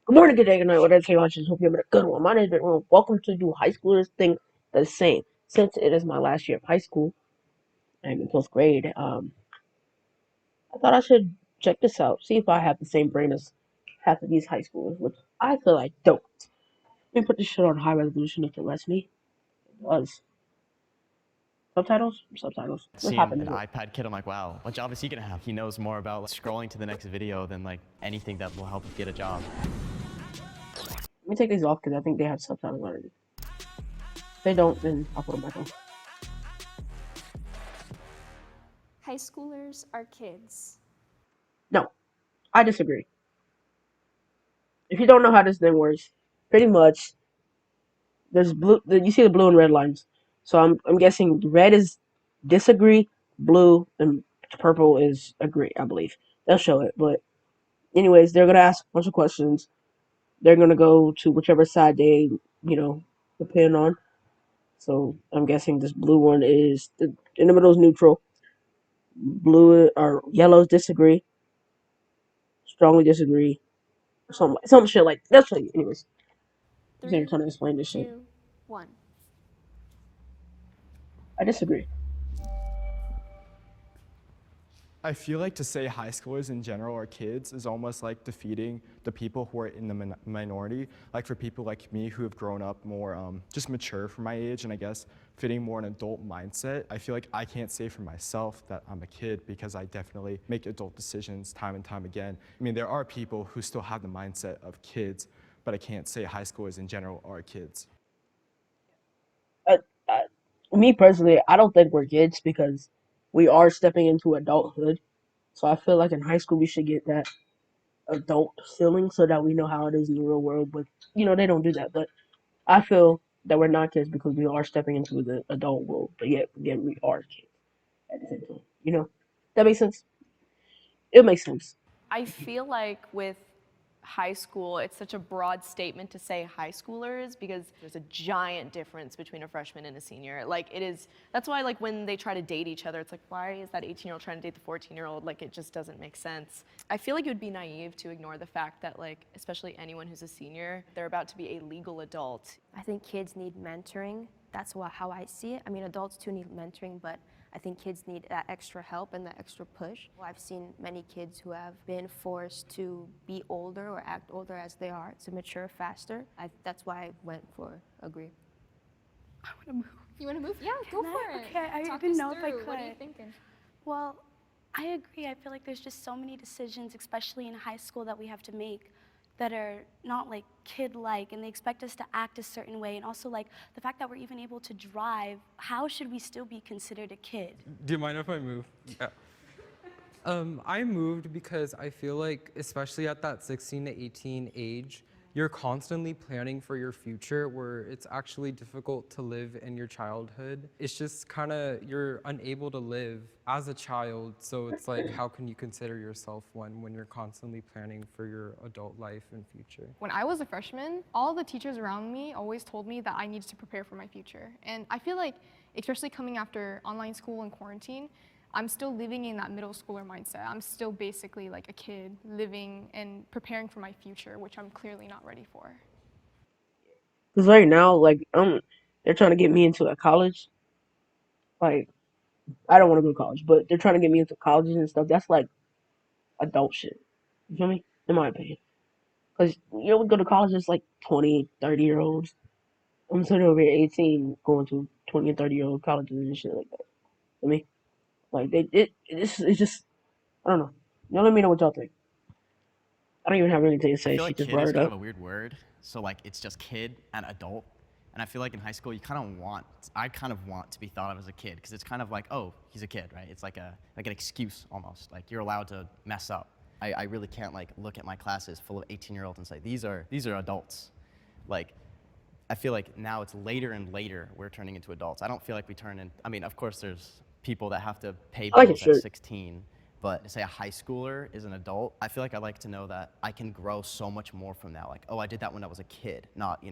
Good morning, good day, good night, whatever you watch. Hope you're having a good one. My name is Ben. Welcome to Do High Schoolers Think the Same. Since it is my last year of high school, I'm in 12th grade. I thought I should check this out, see if I have the same brain as half of these high schoolers, which I feel I don't. Let me put this shit on high resolution if it lets me. It does. Subtitles? Subtitles. Let's hop Seeing into an it. iPad kid, I'm like, wow, what job is he gonna have? He knows more about like, scrolling to the next video than like anything that will help him get a job. Let me take these off because I think they have subtitles already. If they don't, then I'll put them back on. High schoolers are kids. No, I disagree. If you don't know how this thing works, pretty much there's blue. You see the blue and red lines. So I'm guessing red is disagree, blue and purple is agree. I believe they'll show it. But anyways, they're gonna ask a bunch of questions. They're gonna go to whichever side they depend on. So I'm guessing this blue one is in the middle is neutral. Blue or yellows disagree, strongly disagree, some shit like that's what. Anyways, they're Three, trying to explain this shit. 2, 1. I disagree. I feel like to say high schoolers in general are kids is almost like defeating the people who are in the minority. Like for people like me who have grown up more just mature for my age and I guess fitting more an adult mindset, I feel like I can't say for myself that I'm a kid because I definitely make adult decisions time and time again. I mean, there are people who still have the mindset of kids, but I can't say high schoolers in general are kids. Uh, uh, Me personally, I don't think we're kids because we are stepping into adulthood. So I feel like in high school we should get that adult feeling so that we know how it is in the real world. But they don't do that. But I feel that we're not kids because we are stepping into the adult world. But yet again, we are kids at the same time. That makes sense. It makes sense. I feel like with high school, it's such a broad statement to say high schoolers because there's a giant difference between a freshman and a senior. Like it is, that's why like when they try to date each other, it's like, why is that 18-year-old trying to date the 14-year-old? Like it just doesn't make sense. I feel like it would be naive to ignore the fact that like, especially anyone who's a senior, they're about to be a legal adult. I think kids need mentoring. That's how I see it. I mean, adults too need mentoring, but I think kids need that extra help and that extra push. I've seen many kids who have been forced to be older or act older as they are to mature faster. That's why I went for agree. I want to move. You want to move? Yeah, go for it. Okay, I Talk didn't us know if I through. could. What are you thinking? Well, I agree. I feel like there's just so many decisions, especially in high school, that we have to make that are not like kid-like, and they expect us to act a certain way. And also like the fact that we're even able to drive, how should we still be considered a kid? Do you mind if I move? Yeah. I moved because I feel like, especially at that 16 to 18 age, you're constantly planning for your future where it's actually difficult to live in your childhood. It's just kind of, you're unable to live as a child. So it's like, how can you consider yourself one when you're constantly planning for your adult life and future? When I was a freshman, all the teachers around me always told me that I needed to prepare for my future. And I feel like, especially coming after online school and quarantine, I'm still living in that middle schooler mindset. I'm still basically like a kid living and preparing for my future, which I'm clearly not ready for. Because right now, like, they're trying to get me into a college. Like, I don't want to go to college, but they're trying to get me into colleges and stuff. That's like adult shit. You feel me? In my opinion. Because, we go to college, it's like 20, 30 year olds. I'm sitting over here 18 going to 20 and 30-year-old colleges and shit like that. I mean, like, it's just, I don't know. Y'all let me know what y'all think. I don't even have anything to I say. feel She like just kid brought is it kind of up. a weird word. So like it's just kid and adult. And I feel like in high school I kind of want to be thought of as a kid because it's kind of like, oh, he's a kid, right? It's like an excuse almost. Like you're allowed to mess up. I really can't like look at my classes full of 18-year-olds and say these are adults. Like I feel like now it's later and later we're turning into adults. I don't feel like we turn in. I mean, of course, there's people that have to pay I like your bills at shirt. 16, but to say a high schooler is an adult, I feel like I like to know that I can grow so much more from that. Like, oh, I did that when I was a kid, not,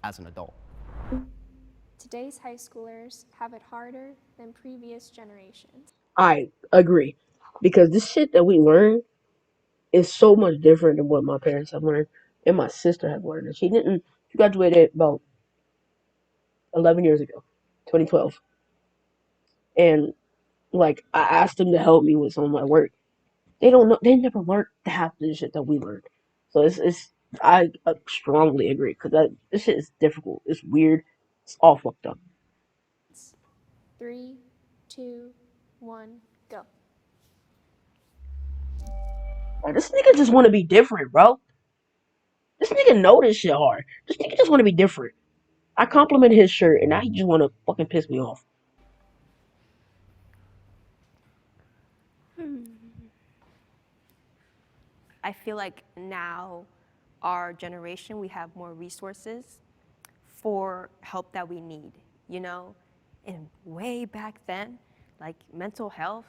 as an adult. Today's high schoolers have it harder than previous generations. I agree. Because this shit that we learn is so much different than what my parents have learned. and my sister has learned it. She didn't. She graduated about 11 years ago, 2012, and like I asked them to help me with some of my work. They don't know. They never learned half the shit that we learned. So it's I strongly agree because this shit is difficult. It's weird. It's all fucked up. 3, 2, 1, go. Like, this nigga just want to be different, bro. This nigga know this shit hard. This nigga just want to be different. I complimented his shirt, and now he just want to fucking piss me off. I feel like now, our generation, we have more resources for help that we need, you know? And way back then, like mental health,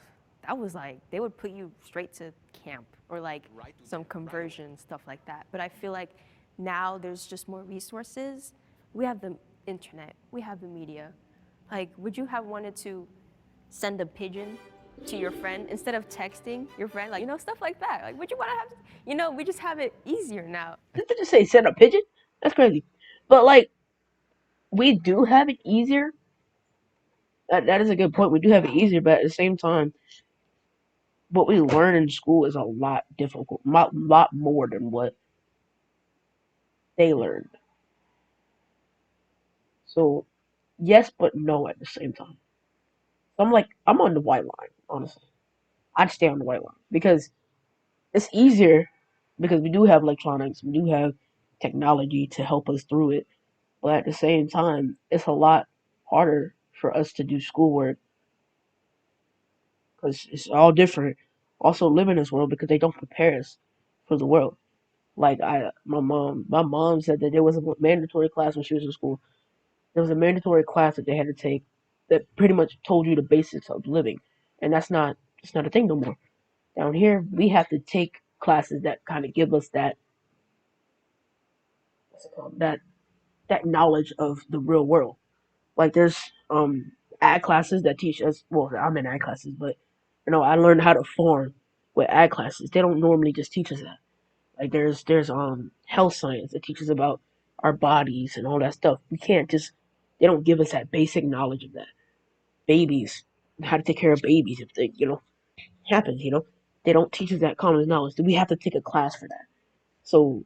that was like, they would put you straight to camp or like some conversion, stuff like that. But I feel like now there's just more resources. We have the internet, we have the media. Like, would you have wanted to send a pigeon to your friend instead of texting your friend? Like, you know, stuff like that. Like, would you want to have, you know, we just have it easier now. Did they just say send a pigeon? That's crazy. But like, we do have it easier. That is a good point. We do have it easier, but at the same time, what we learn in school is a lot difficult, lot more than what they learned. So, yes, but no at the same time. So I'm like, I'm on the white line, honestly. I'd stay on the white line because it's easier because we do have electronics, we do have technology to help us through it. But at the same time, it's a lot harder for us to do schoolwork because it's all different. Also, live in this world because they don't prepare us for the world. Like my mom said that there was a mandatory class when she was in school. There was a mandatory class that they had to take that pretty much told you the basics of living, and it's not a thing no more. Down here, we have to take classes that kind of give us that what's it called that knowledge of the real world. Like there's ag classes that teach us. Well, I'm in ag classes, but I learned how to farm with ag classes. They don't normally just teach us that. Like there's health science that teaches about our bodies and all that stuff. We can't just they don't give us that basic knowledge of that. Babies, how to take care of babies if they happens. They don't teach us that common knowledge. We have to take a class for that. So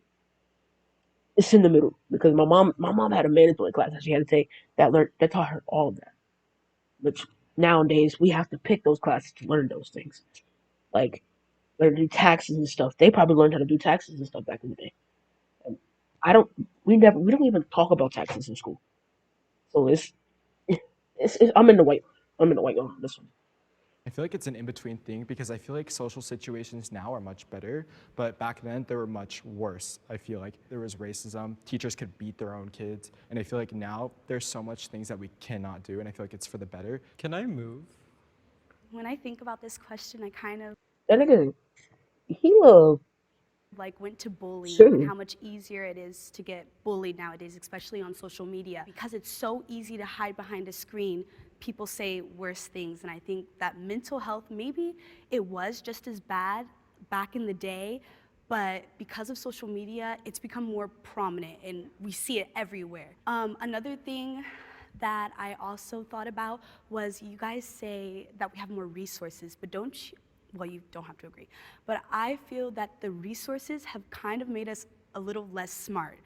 it's in the middle because my mom had a mandatory class that she had to take that taught her all of that. Which nowadays we have to pick those classes to learn those things. Like learn to do taxes and stuff. They probably learned how to do taxes and stuff back in the day. And I don't. We don't even talk about taxes in school. So it's I'm in the white. I'm in the white on this one. I feel like it's an in-between thing because I feel like social situations now are much better, but back then they were much worse. I feel like there was racism, teachers could beat their own kids, and I feel like now there's so much things that we cannot do, and I feel like it's for the better. Can I move? When I think about this question, I kind of That nigga, he love like went to bullying and shooting. how much easier it is to get bullied nowadays, especially on social media. Because it's so easy to hide behind a screen, people say worse things. And I think that mental health, maybe it was just as bad back in the day, but because of social media, it's become more prominent and we see it everywhere. Another thing that I also thought about was you guys say that we have more resources, but don't you, well, you don't have to agree, but I feel that the resources have kind of made us a little less smart.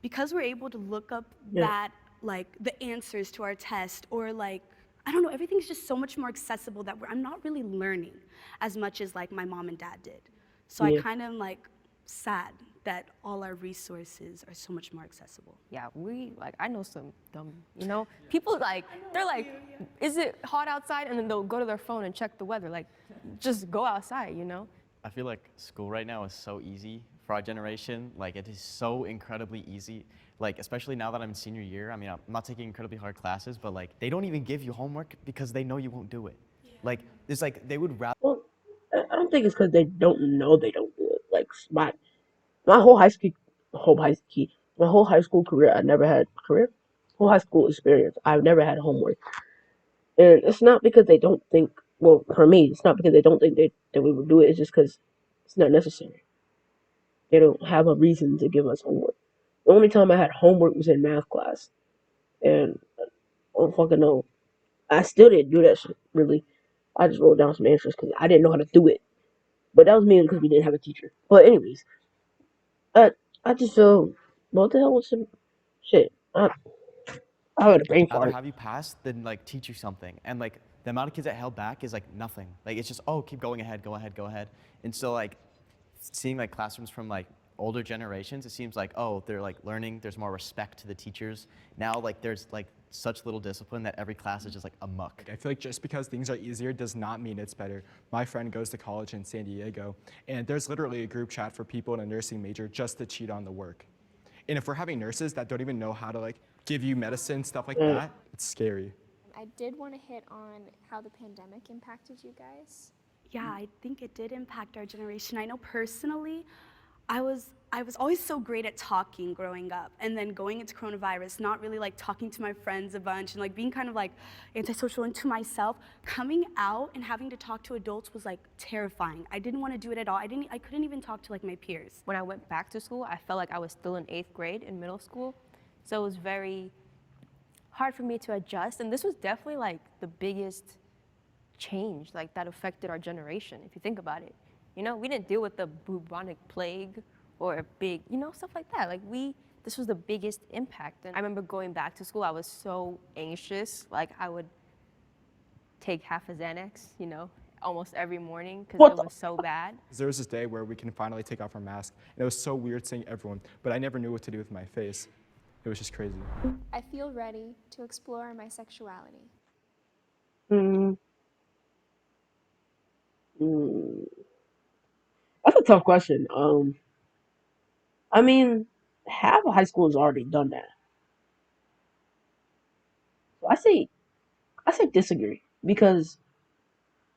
Because we're able to look up Yeah, that, like, the answers to our test, or like, I don't know, everything's just so much more accessible that I'm not really learning as much as like my mom and dad did. So I yeah. kind of like sad that all our resources are so much more accessible. Yeah, I know some dumb, people like, they're like, is it hot outside? And then they'll go to their phone and check the weather. Like, just go outside. I feel like school right now is so easy for our generation. Like it is so incredibly easy. Like especially now that I'm in senior year. I mean, I'm not taking incredibly hard classes, but like they don't even give you homework because they know you won't do it. Like it's like they would rather. Well, I don't think it's because they don't know they don't do it. Like my whole high school career, I never had whole high school experience. I've never had homework, and it's not because they don't think. Well, for me, it's not because they don't think that we would do it. It's just because it's not necessary. They don't have a reason to give us homework. The only time I had homework was in math class, and I don't fucking know. I still didn't do that shit, really. I just wrote down some answers because I didn't know how to do it. But that was mainly because we didn't have a teacher. But anyways, I I just feel what the hell was some shit. I had a brain Rather fart. have you pass than like teach you something. And like the amount of kids that held back is like nothing. Like it's just, oh, keep going ahead, go ahead, go ahead. And so like seeing like classrooms from like older generations, it seems like, oh, they're like learning, there's more respect to the teachers. Now like there's like such little discipline that every class is just like a muck. I feel like just because things are easier does not mean it's better. My friend goes to college in San Diego, and there's literally a group chat for people in a nursing major just to cheat on the work. And if we're having nurses that don't even know how to like give you medicine, stuff like Mm. that, it's scary. I did want to hit on how the pandemic impacted you guys. Yeah, I think it did impact our generation. I know personally, I was always so great at talking growing up, and then going into coronavirus, not really like talking to my friends a bunch and like being kind of like antisocial and to myself. Coming out and having to talk to adults was like terrifying. I didn't want to do it at all. I couldn't even talk to like my peers. When I went back to school, I felt like I was still in 8th grade in middle school. So it was very hard for me to adjust. And this was definitely like the biggest change like that affected our generation, if you think about it. You know, we didn't deal with the bubonic plague or a big, you know, stuff like that. Like this was the biggest impact. And I remember going back to school, I was so anxious. Like I would take half a Xanax, you know, almost every morning because What it the? was so bad. There was this day where we can finally take off our mask, and it was so weird seeing everyone, but I never knew what to do with my face. It was just crazy. I feel ready to explore my sexuality. Mm, mm. That's a tough question. I mean, half of high school has already done that. So I say disagree because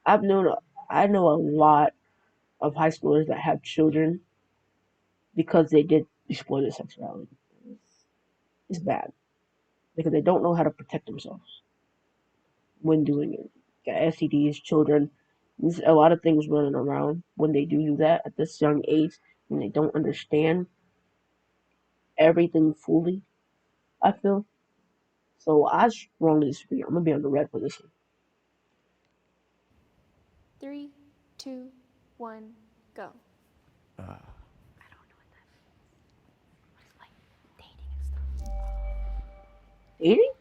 I've known I know a lot of high schoolers that have children because they did explore their sexuality. It's bad because they don't know how to protect themselves when doing it. Got STDs, children. There's a lot of things running around when they do that at this young age, and they don't understand everything fully. I feel so. I strongly disagree. I'm gonna be on the red position. 3, 2, 1, go. I don't know what that what is like dating and stuff. Dating?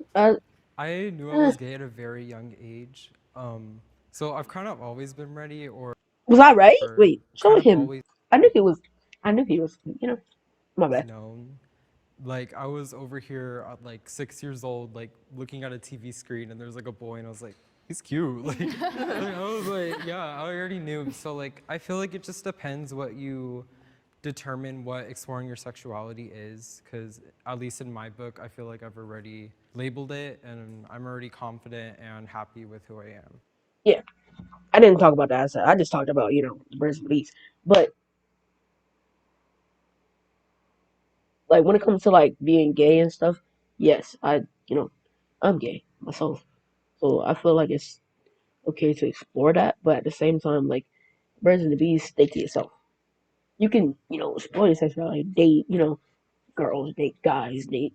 I knew I Eh. was gay at a very young age. So I've kind of always been ready or Was I right? Wait, show kind of him. always I knew he was. I knew he was. You know, my bad. known. Like I was over here at like 6 years old, like looking at a TV screen and there's like a boy and I was like, he's cute. Like I was like, yeah, I already knew. So like I feel like it just depends what you determine what exploring your sexuality is, because at least in my book, I feel like I've already labeled it and I'm already confident and happy with who I am. Yeah, I didn't talk about that. I just talked about birds and bees. But like when it comes to like being gay and stuff, yes, I'm gay myself, so I feel like it's okay to explore that. But at the same time, like birds and the bees, stay to yourself. You can explore your sexuality, date girls, date guys, date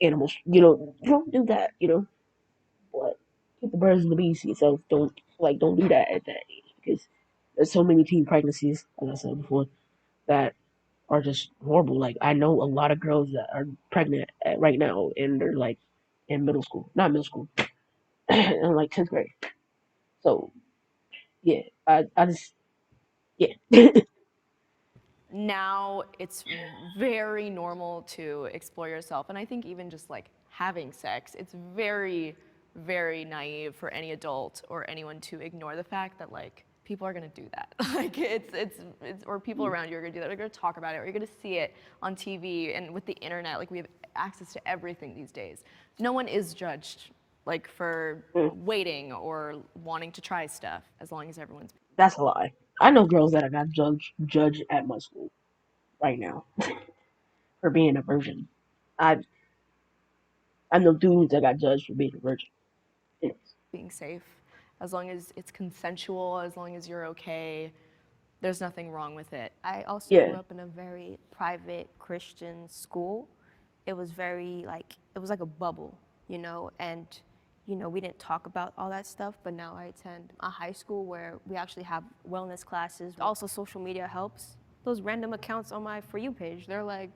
animals. You don't do that. But keep the birds and the bees to yourself. Don't do that at that age because there's so many teen pregnancies, as I said before, that are just horrible. Like I know a lot of girls that are pregnant right now, and they're like in middle school, not middle school, in like 10th grade. So yeah, I just yeah. Now it's very normal to explore yourself. And I think even just like having sex, it's very, very naive for any adult or anyone to ignore the fact that like people are gonna do that. Like it's or people around you are gonna do that. They're gonna talk about it, or you're gonna see it on TV. And with the internet, like we have access to everything these days. No one is judged like for waiting or wanting to try stuff as long as everyone's That's a lie. I know girls that I got judged at my school right now for being a virgin. I I know dudes that got judged for being a virgin. Anyways, being safe, as long as it's consensual, as long as you're okay. there's nothing wrong with it. I also Yeah. grew up in a very private Christian school. It was very it was like a bubble, and we didn't talk about all that stuff, but now I attend a high school where we actually have wellness classes. Also, social media helps. Those random accounts on my For You page, they're like,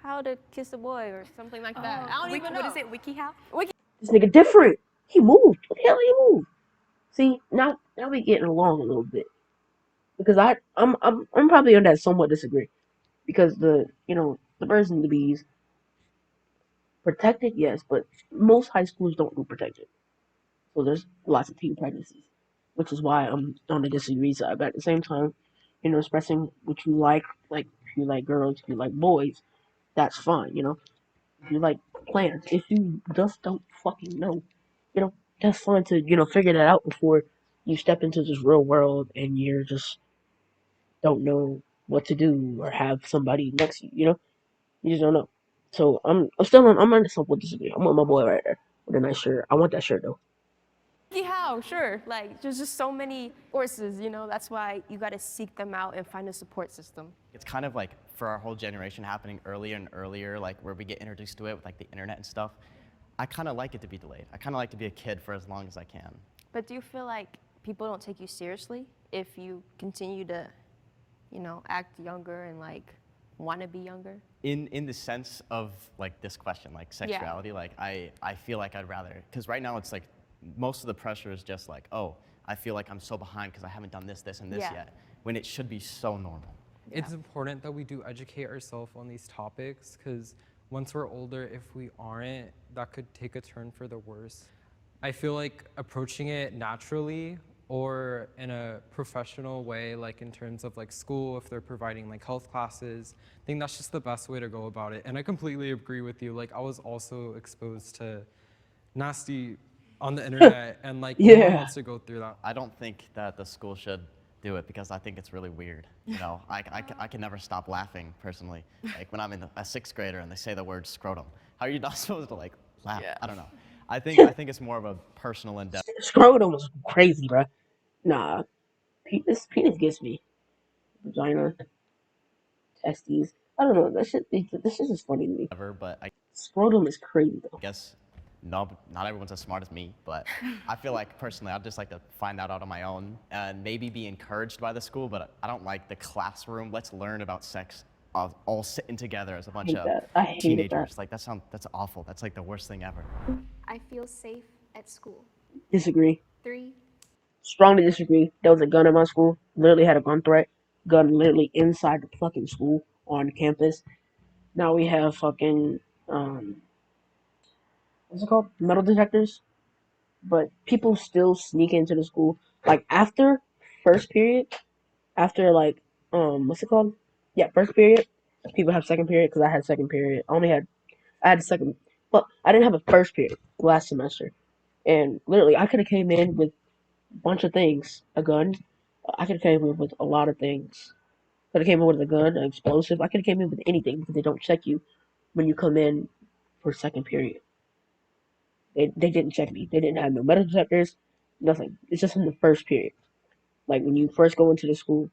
how to kiss a boy or something like that. I don't even know. What is it, WikiHow? This nigga different. He moved. What the hell he moved? See, now we getting along a little bit. Because I'm probably on that somewhat disagree. Because the birds and the bees protected, yes, but most high schools don't do protected. So there's lots of teen pregnancies, which is why I'm on the disagree side. But at the same time, expressing what you like if you like girls, if you like boys, that's fine. If you like plants, if you just don't fucking know, that's fine to figure that out before you step into this real world and you're just don't know what to do or have somebody next to you. You just don't know. So I'm on somewhat disagree. I'm with my boy right there with a nice shirt. I want that shirt though. WikiHow, sure. There's just so many courses, That's why you got to seek them out and find a support system. It's kind of like for our whole generation happening earlier and earlier, like where we get introduced to it with like the internet and stuff. I kind of like it to be delayed. I kind of like to be a kid for as long as I can. But do you feel like people don't take you seriously if you continue to, act younger and want to be younger? In the sense of like this question, like sexuality, like I feel like I'd rather, because right now it's like most of the pressure is just like, oh, I feel like I'm so behind because I haven't done this, and this yet, when it should be so normal. It's important that we do educate ourselves on these topics, because once we're older, if we aren't, that could take a turn for the worse. I feel like approaching it naturally or in a professional way, like in terms of like school, if they're providing like health classes, I think that's just the best way to go about it. And I completely agree with you. Like I was also exposed to nasty on the internet, and like no one wants to go through that. I don't think that the school should do it because I think it's really weird. I can never stop laughing personally. Like when I'm in a sixth grader and they say the word scrotum, how are you not supposed to like laugh? Yeah. I don't know. I think it's more of a personal endeavor. Scrotum was crazy, bro. Nah, penis gets me. Vagina, testes. I don't know. This shit is funny to me. But I Scrotum is crazy though. guess not everyone's as smart as me, but I feel like personally I'd just like to find that out on my own and maybe be encouraged by the school, but I don't like the classroom. Let's learn about sex all sitting together as a bunch of I hated teenagers. that. Like that's awful. That's like the worst thing ever. I feel safe at school. Disagree. 3, Strongly disagree. There was a gun in my school. Literally had a gun threat. Gun literally inside the fucking school on campus. Now we have fucking what's it called? Metal detectors. But people still sneak into the school. Like after first period, after what's it called? Yeah, first period. People have second period because I had second period. I had a second, but I didn't have a first period last semester. And literally, I could have came in with a bunch of things, a gun. I could have came in with a lot of things. Could have came in with a gun, an explosive. I could have came in with anything because they don't check you when you come in for second period. They didn't check me. They didn't have no metal detectors, nothing. It's just in the first period. Like when you first go into the school,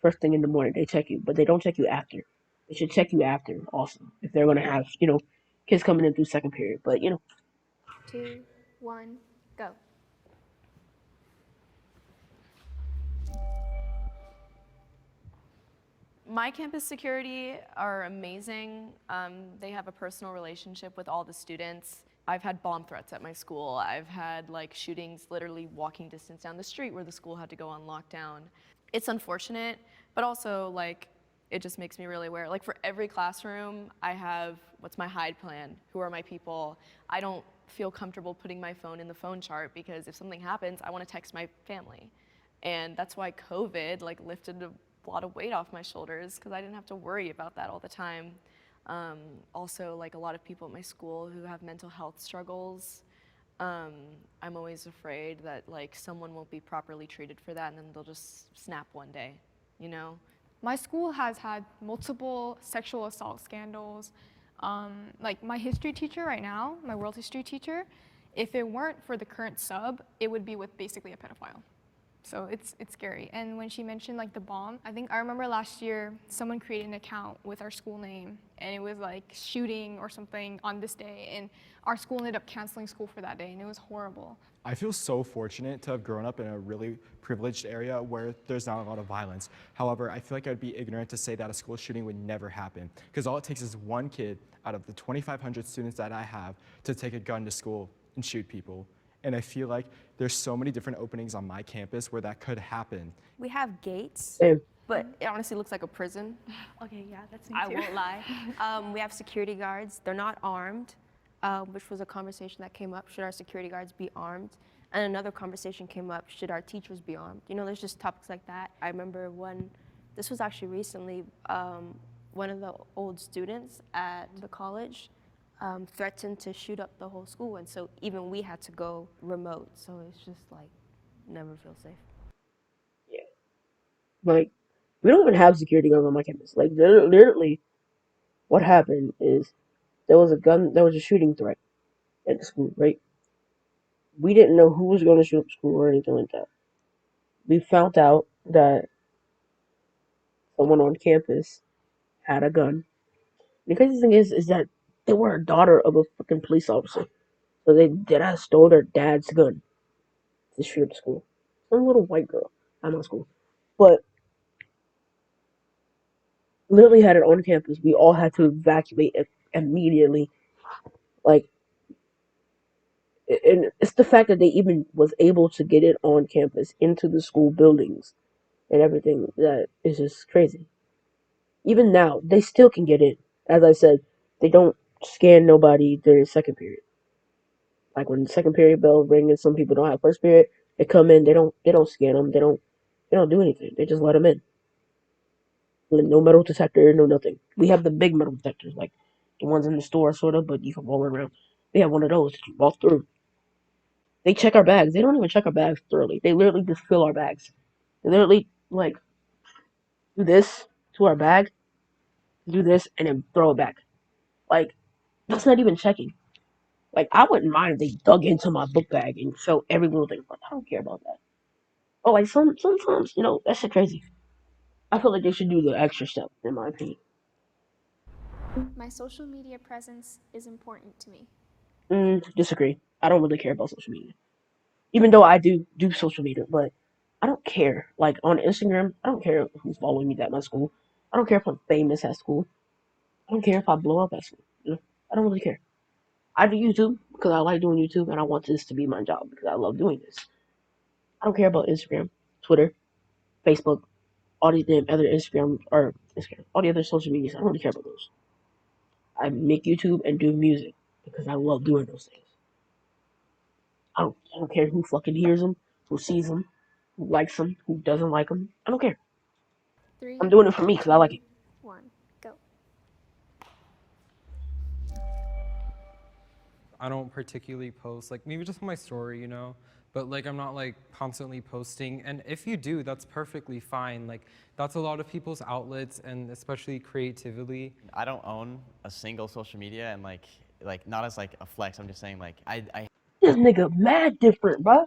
first thing in the morning, they check you, but they don't check you after. They should check you after also if they're gonna have kids coming in through second period. But 2, 1, go. My campus security are amazing. They have a personal relationship with all the students. I've had bomb threats at my school. I've had like shootings literally walking distance down the street where the school had to go on lockdown. It's unfortunate, but also like it just makes me really aware. Like for every classroom, I have what's my hide plan? Who are my people? I don't feel comfortable putting my phone in the phone chart because if something happens, I want to text my family. And that's why COVID like lifted a lot of weight off my shoulders because I didn't have to worry about that all the time. Also, like a lot of people at my school who have mental health struggles, I'm always afraid that like someone won't be properly treated for that and then they'll just snap one day, you know? My school has had multiple sexual assault scandals. Like my history teacher right now, my world history teacher, if it weren't for the current sub, it would be with basically a pedophile. So it's scary. And when she mentioned like the bomb, I think I remember last year someone created an account with our school name and it was like shooting or something on this day, and our school ended up canceling school for that day, and it was horrible. I feel so fortunate to have grown up in a really privileged area where there's not a lot of violence. However, I feel like I'd be ignorant to say that a school shooting would never happen, because all it takes is one kid out of the 2,500 students that I have to take a gun to school and shoot people. And I feel like there's so many different openings on my campus where that could happen. We have gates, Same. But it honestly looks like a prison. Okay, yeah, that's me I too. won't lie. We have security guards. They're not armed, which was a conversation that came up. Should our security guards be armed? And another conversation came up. Should our teachers be armed? You know, there's just topics like that. I remember this was actually recently, one of the old students at the college threatened to shoot up the whole school. And so even we had to go remote. So it's just like, never feel safe. Yeah. Like, we don't even have security guards on my campus. Like, literally, what happened is there was a shooting threat at the school, right? We didn't know who was going to shoot up school or anything like that. We found out that someone on campus had a gun. The crazy thing is that they were a daughter of a fucking police officer. So they did have stole their dad's gun to shoot up school. Some little white girl at my school. But literally had it on campus. We all had to evacuate immediately. Like, and it's the fact that they even was able to get it on campus into the school buildings and everything that is just crazy. Even now, they still can get in. As I said, they don't scan nobody during second period. Like when the second period bell ring and some people don't have first period, they come in. They don't scan them. They don't do anything. They just let them in. No metal detector, no nothing. We have the big metal detectors, like the ones in the store, sort of, but you can roll around. They have one of those that you walk through. They check our bags. They don't even check our bags thoroughly. They literally just fill our bags. They literally like do this to our bag, do this, and then throw it back. Like that's not even checking. Like I wouldn't mind if they dug into my book bag and felt every little thing. But I don't care about that. Oh, like sometimes that shit crazy. I feel like they should do the extra step, in my opinion. My social media presence is important to me. Disagree. I don't really care about social media. Even though I do social media, but I don't care. Like on Instagram, I don't care who's following me at my school. I don't care if I'm famous at school. I don't care if I blow up at school. I don't really care. I do YouTube because I like doing YouTube and I want this to be my job because I love doing this. I don't care about Instagram, Twitter, Facebook, all these damn other Instagram, all the other social medias. I don't really care about those. I make YouTube and do music because I love doing those things. I don't care who fucking hears them, who sees them, who likes them, who doesn't like them. I don't care. I'm 3, doing it for me because I like 2, it. 1, go. I don't particularly post, like maybe just my story, you know, but like I'm not like constantly posting. And if you do, that's perfectly fine. Like that's a lot of people's outlets, and especially creatively. I don't own a single social media, and like not as like a flex. I'm just saying like I This nigga mad different, bro.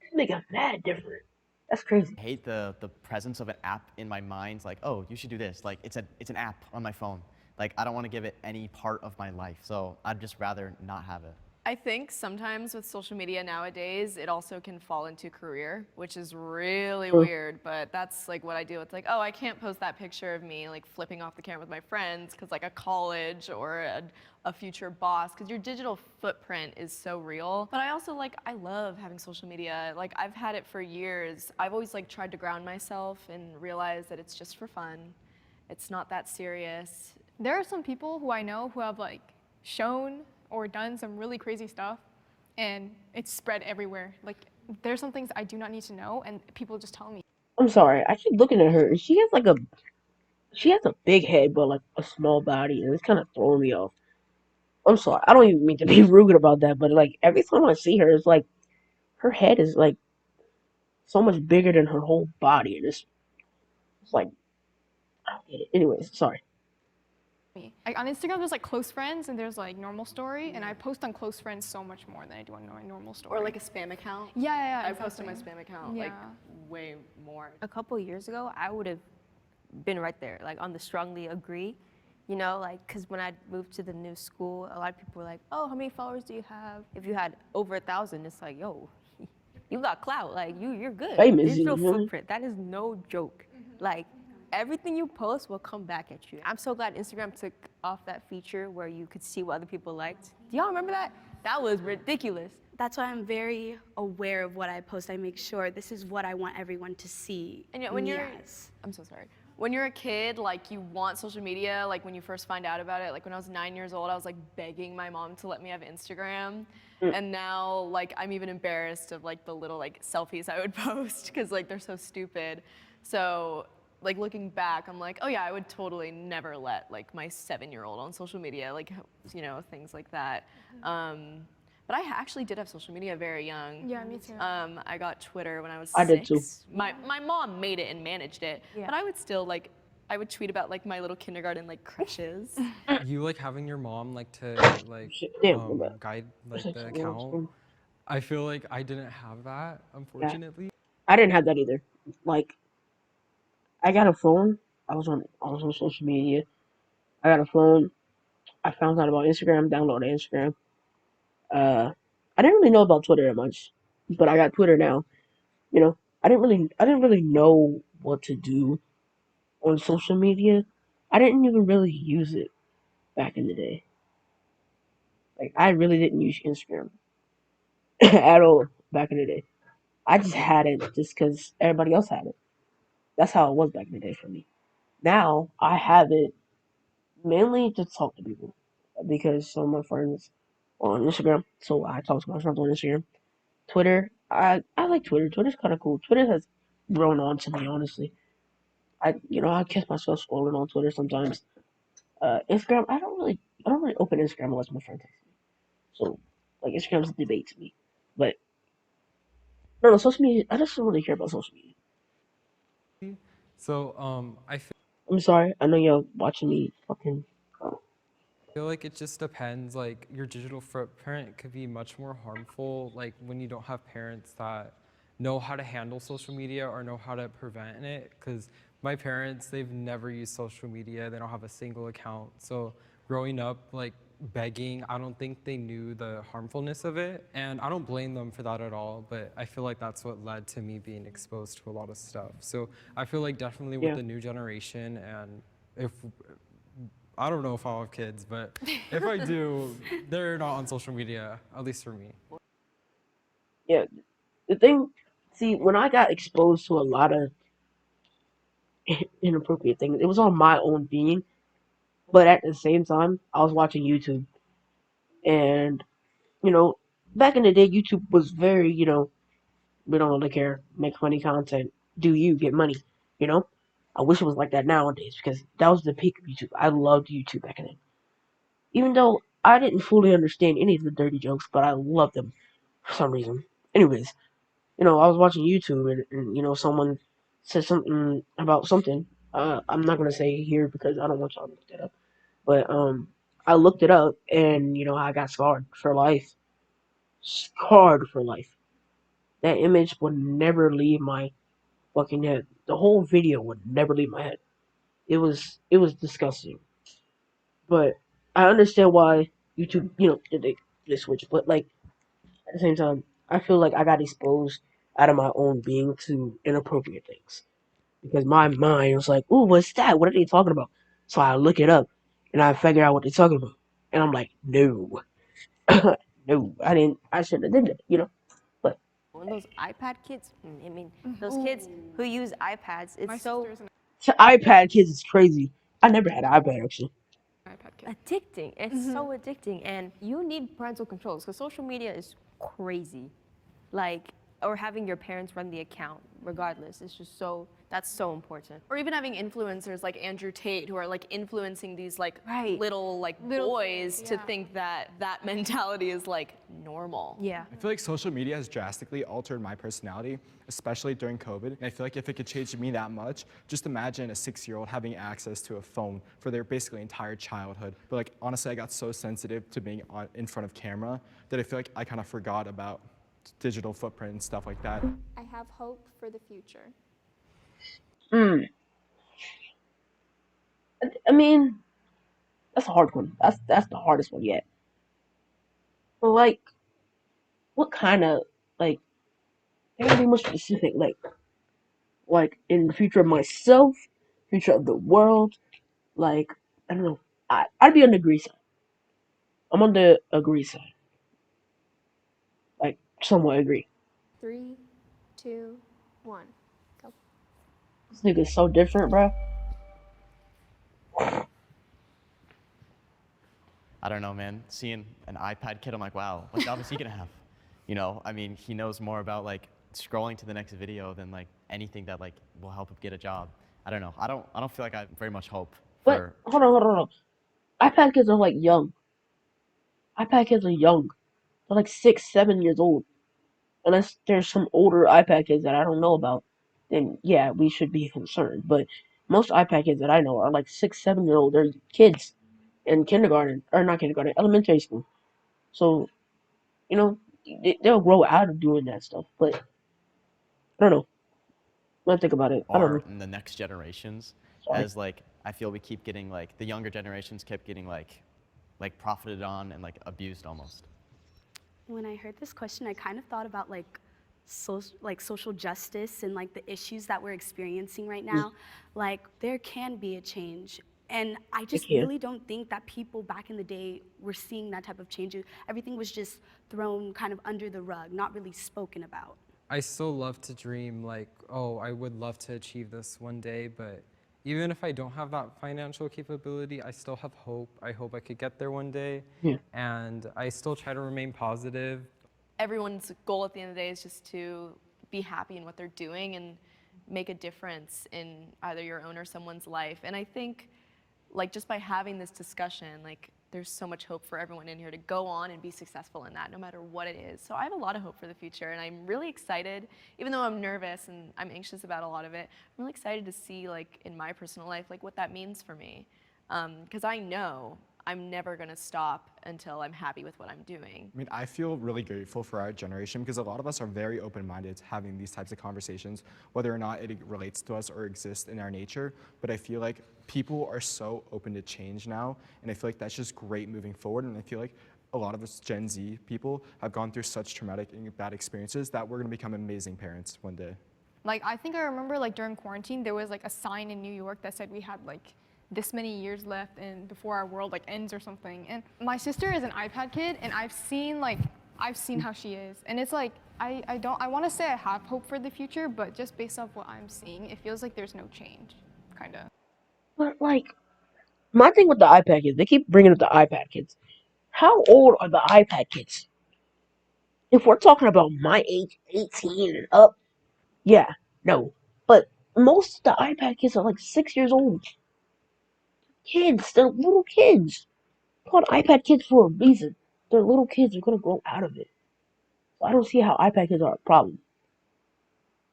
This nigga mad different. That's crazy. hate the presence of an app in my mind. Like, oh, you should do this. Like it's an app on my phone. Like I don't want to give it any part of my life. So I'd just rather not have it. I think sometimes with social media nowadays, it also can fall into career, which is really True. weird, but that's like what I do. It's like, oh, I can't post that picture of me like flipping off the camera with my friends because like a college or a future boss, because your digital footprint is so real. But I also I love having social media. Like I've had it for years. I've always like tried to ground myself and realize that it's just for fun. It's not that serious. There are some people who I know who have like shown or done some really crazy stuff, and it's spread everywhere. Like there's some things I do not need to know, and people just tell me. I'm sorry. I keep looking at her, and she has a big head, but like a small body, and it's kind of throwing me off. I'm sorry. I don't even mean to be rude about that, but like every time I see her, it's like her head is like so much bigger than her whole body, and it's like I don't get it. Anyways, sorry. Like on Instagram, there's like close friends and there's like normal story, and I post on close friends so much more than I do on my normal story. Or like a spam account. yeah, I post on my exactly. spam account like way more. A couple years ago, I would have been right there, like on the strongly agree, you know, like, because when I moved to the new school, a lot of people were like, oh, how many followers do you have? If you had over 1,000, it's like, yo, you got clout, like, you're good. Famous, Digital you know? footprint, that is no joke. Like, everything you post will come back at you. I'm so glad Instagram took off that feature where you could see what other people liked. Do y'all remember that? That was ridiculous. That's why I'm very aware of what I post. I make sure this is what I want everyone to see. And yet when me you're, as. I'm so sorry. When you're a kid, like you want social media, like when you first find out about it, like when I was 9 years old, I was like begging my mom to let me have Instagram. And now like I'm even embarrassed of like the little like selfies I would post because like they're so stupid. So like looking back, I'm like, oh yeah, I would totally never let like my 7-year-old on social media, like, you know, things like that. But I actually did have social media very young. Yeah, me too. I got Twitter when I was I 6. did too. My mom made it and managed it, but I would still like, I would tweet about like my little kindergarten like crushes. You like having your mom like to like Shit, damn, my bad. guide like That's the like, you know, account. I feel like I didn't have that, yeah. unfortunately. I didn't have that either. Like, I got a phone. I was on social media. I got a phone. I found out about Instagram, downloaded Instagram. Uh, I didn't really know about Twitter that much, but I got Twitter now. You know, I didn't really know what to do on social media. I didn't even really use it back in the day. Like, I really didn't use Instagram at all back in the day. I just had it just because everybody else had it. That's how it was back in the day for me. Now I have it mainly to talk to people because some of my friends are on Instagram, so I talk to my friends on Instagram. Twitter, I like Twitter. Twitter's kind of cool. Twitter has grown on to me, honestly. I catch myself scrolling on Twitter sometimes. Instagram, I don't really open Instagram unless my friend texts me. So, like, Instagram's a debate to me. But no, social media. I just don't really care about social media. So I I'm sorry. I know you're watching me fucking. Oh, feel like it just depends. Like your digital footprint could be much more harmful. Like when you don't have parents that know how to handle social media or know how to prevent it. Because my parents, they've never used social media. They don't have a single account. So growing up, like begging, I don't think they knew the harmfulness of it. And I don't blame them for that at all. But I feel like that's what led to me being exposed to a lot of stuff. So I feel like definitely with yeah, the new generation and if I don't know if I'll have kids, but if I do, they're not on social media, at least for me. yeah. The thing, see, when I got exposed to a lot of inappropriate things, it was on my own being. But at the same time, I was watching YouTube, and you know, back in the day, YouTube was very, we don't really care, make funny content, do you get money, you know. I wish it was like that nowadays because that was the peak of YouTube. I loved YouTube back then, even though I didn't fully understand any of the dirty jokes, but I loved them for some reason. Anyways, I was watching YouTube and someone said something about something. I'm not gonna say here because I don't want y'all to look that up. But I looked it up and I got scarred for life. Scarred for life. That image would never leave my fucking head. The whole video would never leave my head. It was disgusting. But I understand why YouTube, they switch. But like at the same time, I feel like I got exposed out of my own being to inappropriate things because my mind was like, "Ooh, what's that? What are they talking about?" So I look it up and I figure out what they're talking about, and I'm like, "No, no, I didn't. I shouldn't have did that." But And those iPad kids, I mean, those kids who use iPads, My it's so sister's an iPad kids is crazy. I never had an iPad actually. iPad kid. addicting. It's so addicting, and you need parental controls because social media is crazy. Like, or having your parents run the account regardless. It's just that's so important. Or even having influencers like Andrew Tate who are like influencing these like Right. little boys to yeah. think that that mentality is like normal. Yeah. I feel like social media has drastically altered my personality, especially during COVID. And I feel like if it could change me that much, just imagine a 6-year-old having access to a phone for their basically entire childhood. But like honestly, I got so sensitive to being in front of camera that I feel like I kind of forgot about digital footprint and stuff like that. I have hope for the future. Hmm. I mean, that's a hard one. That's the hardest one yet. But like, what kind of like? I gotta be more specific. Like in the future of myself, future of the world. Like, I don't know. I'd be on the agree side. I'm on the agree side. Like, somewhat agree. 3, 2, 1, go. This nigga's so different, bro. I don't know, man. Seeing an iPad kid, I'm like, wow, what job is he gonna have? You know, I mean, he knows more about like scrolling to the next video than like anything that like will help him get a job. I don't know. I don't feel like I have very much hope But for. hold on. iPad kids are like young. iPad kids are young. They're like 6, 7 years old. Unless there's some older iPad kids that I don't know about, then yeah, we should be concerned. But most iPad kids that I know are like 6, 7 year old. They're kids in kindergarten or not kindergarten, elementary school. So they'll grow out of doing that stuff. But I don't know. When I think about it, I don't Are know. in the next generations, Sorry. as like I feel we keep getting like the younger generations kept getting like profited on and like abused almost. When I heard this question, I kind of thought about like social justice and like the issues that we're experiencing right Mm, now. Like there can be a change. And I it just can. really don't think that people back in the day were seeing that type of change. Everything was just thrown kind of under the rug, not really spoken about. I still love to dream like, oh, I would love to achieve this one day, but even if I don't have that financial capability, I still have hope. I hope I could get there one day, Yeah. and I still try to remain positive. Everyone's goal at the end of the day is just to be happy in what they're doing and make a difference in either your own or someone's life. And I think like just by having this discussion, like there's so much hope for everyone in here to go on and be successful in that no matter what it is. So I have a lot of hope for the future and I'm really excited, even though I'm nervous and I'm anxious about a lot of it, I'm really excited to see like in my personal life, like what that means for me. Because I know I'm never gonna stop until I'm happy with what I'm doing. I mean, I feel really grateful for our generation because a lot of us are very open-minded to having these types of conversations, whether or not it relates to us or exists in our nature. But I feel like people are so open to change now, and I feel like that's just great moving forward. And I feel like a lot of us Gen Z people have gone through such traumatic and bad experiences that we're gonna become amazing parents one day. Like, I think I remember, like, during quarantine, there was, like, a sign in New York that said we had, like, this many years left and before our world, like, ends or something. And my sister is an iPad kid, and I've seen how she is. And it's like, I want to say I have hope for the future, but just based off what I'm seeing, it feels like there's no change, kind of. But like, my thing with the iPad kids, they keep bringing up the iPad kids. How old are the iPad kids? If we're talking about my age, 18 and up, yeah, no. But most of the iPad kids are like 6 years old. Kids, they're little kids. Called iPad kids for a reason. They're little kids. They're gonna grow out of it. So I don't see how iPad kids are a problem.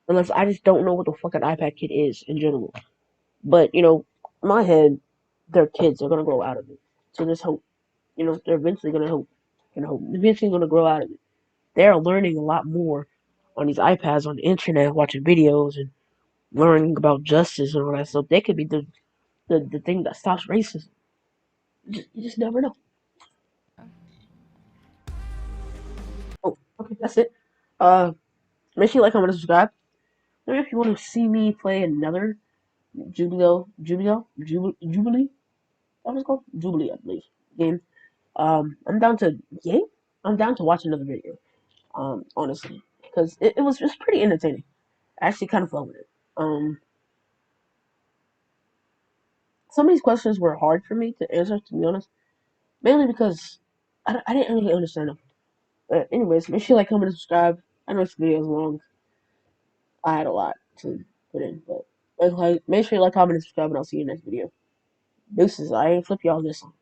Unless I just don't know what the fuck an iPad kid is in general. But in my head, they're kids. They're gonna grow out of it. So there's hope. They're eventually gonna hope. Eventually gonna grow out of it. They're learning a lot more on these iPads on the internet, watching videos and learning about justice and all that stuff. They could be the thing that stops racism. You just never know. Oh, okay, that's it. Uh, Make sure you like, comment, and subscribe. Maybe if you want to see me play another Jubilee, that was called Jubilee, I believe, game. I'm down to game. I'm down to watch another video. Honestly, because it was just pretty entertaining. I actually kind of fun with it. Some of these questions were hard for me to answer, to be honest, mainly because I didn't really understand them. But anyways, make sure you like, comment, and subscribe. I know this video is long. I had a lot to put in, but make sure you like, comment, and subscribe, and I'll see you in the next video. Deuces, I ain't flip y'all this one.